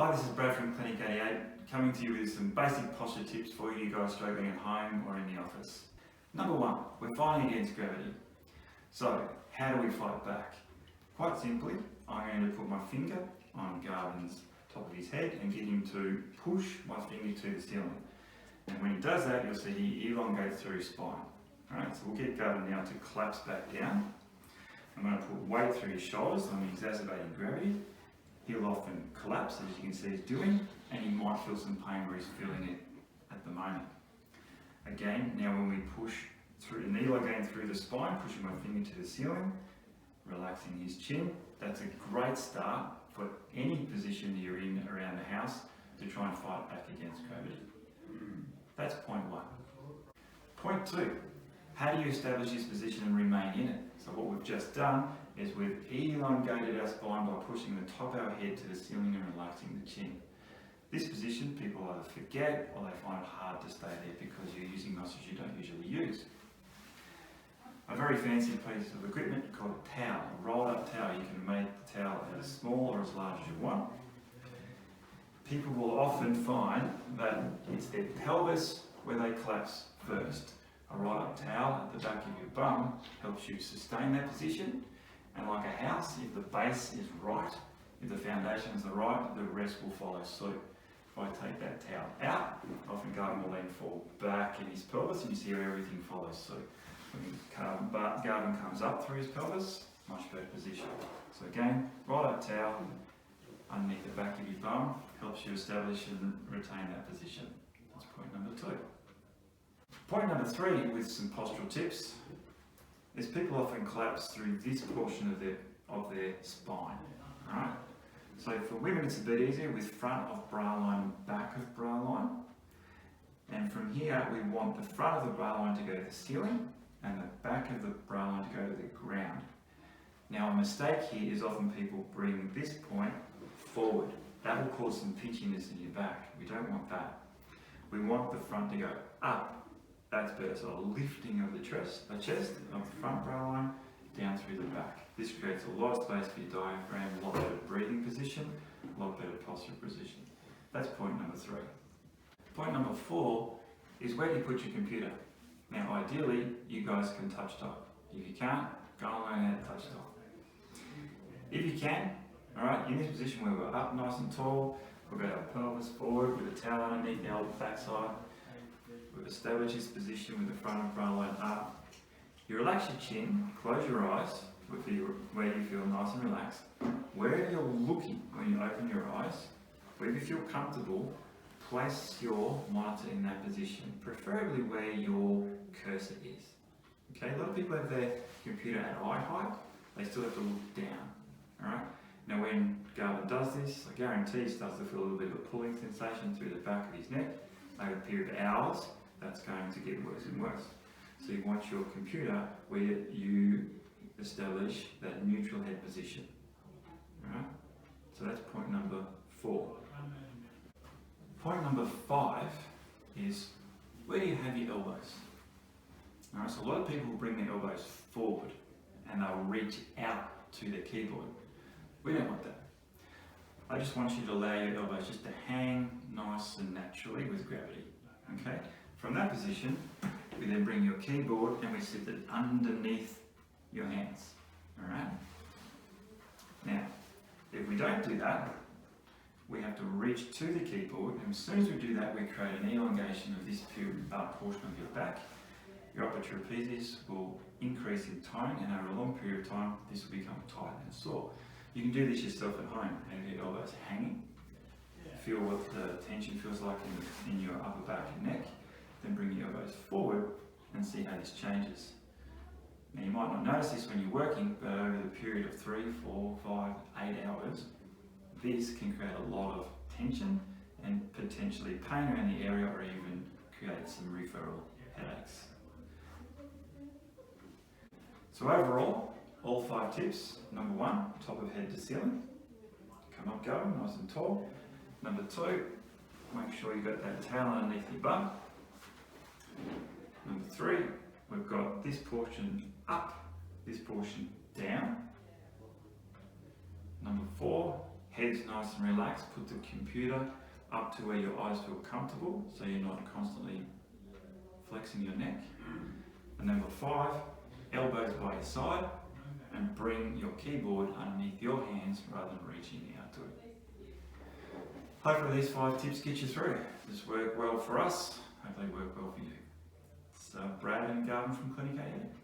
Hi, this is Brad from Clinic 88, coming to you with some basic posture tips for you guys struggling at home or in the office. Number one, we're fighting against gravity. So, how do we fight back? Quite simply, I'm going to put my finger on Garvin's top of his head and get him to push my finger to the ceiling. And when he does that, you'll see he elongates through his spine. Alright, so we'll get Garvin now to collapse back down. I'm going to put weight through his shoulders, so I'm exacerbating gravity. He'll often collapse, as you can see he's doing, and he might feel some pain where he's feeling it at the moment. Again, now when we push through and elongate through the spine, pushing my finger to the ceiling, relaxing his chin, that's a great start for any position you're in around the house to try and fight back against gravity. That's point one. Point two, how do you establish this position and remain in it? So what we've just done is we've elongated our spine by pushing the top of our head to the ceiling and relaxing the chin. This position people either forget or they find it hard to stay there because you're using muscles you don't usually use. A very fancy piece of equipment called a towel, a rolled up towel. You can make the towel as small or as large as you want. People will often find that it's their pelvis where they collapse first. A rolled up towel at the back of your bum helps you sustain that position. And like a house, if the base is right, if the foundation is right, the rest will follow suit. If I take that towel out, often Garvin will then fall back in his pelvis and you see how everything follows suit. When Garvin comes up through his pelvis, much better position. So again, roll up towel underneath the back of your bum helps you establish and retain that position. That's point number two. Point number three, with some postural tips, is people often collapse through this portion of their spine. Alright? So for women it's a bit easier with front of bra line and back of bra line. And from here we want the front of the bra line to go to the ceiling and the back of the bra line to go to the ground. Now a mistake here is often people bring this point forward. That will cause some pinchiness in your back. We don't want that. We want the front to go up. That's better, so a lifting of the chest of the front bra line down through the back. This creates a lot of space for your diaphragm, a lot better breathing position, a lot better posture position. That's point number three. Point number four is where do you put your computer? Now ideally, you guys can touch top. If you can't, go and learn how to touch top. If you can, alright, in this position where we're up nice and tall, we've got our pelvis forward with a towel underneath our backside. We've established this position with the front of bra line up. You relax your chin, close your eyes where you feel nice and relaxed. Wherever you're looking when you open your eyes, wherever you feel comfortable, place your monitor in that position, preferably where your cursor is. Okay, a lot of people have their computer at eye height, they still have to look down. Alright? Now when Garvin does this, I guarantee he starts to feel a little bit of a pulling sensation through the back of his neck. Over a period of hours, that's going to get worse and worse. So you want your computer where you establish that neutral head position. Alright? So that's point number four. Point number five is where do you have your elbows? Alright, so a lot of people will bring their elbows forward and they'll reach out to their keyboard. We don't want that. I just want you to allow your elbows just to hang nice and naturally with gravity. Okay? From that position, we then bring your keyboard and we sit it underneath your hands. Alright? Now, if we don't do that, we have to reach to the keyboard, and as soon as we do that, we create an elongation of this portion of your back. Your upper trapezius will increase in tone, and over a long period of time, this will become tight and sore. You can do this yourself at home, and your elbows hanging. Feel what the tension feels like in your upper back and neck. Then bring your elbows forward and see how this changes. Now you might not notice this when you're working, but over the period of 3, 4, 5, 8 hours, this can create a lot of tension and potentially pain around the area or even create some referral headaches. So overall, all 5 tips. Number 1, top of head to ceiling. Come up going, nice and tall. Number 2, make sure you've got that towel underneath your bum. Number 3, we've got this portion up, this portion down. Number 4, head legs nice and relaxed. Put the computer up to where your eyes feel comfortable, so you're not constantly flexing your neck. And number 5, elbows by your side, and bring your keyboard underneath your hands rather than reaching out to it. Hopefully these 5 tips get you through. This worked well for us, hopefully work well for you. So Brad and Garvin from Clinic AE.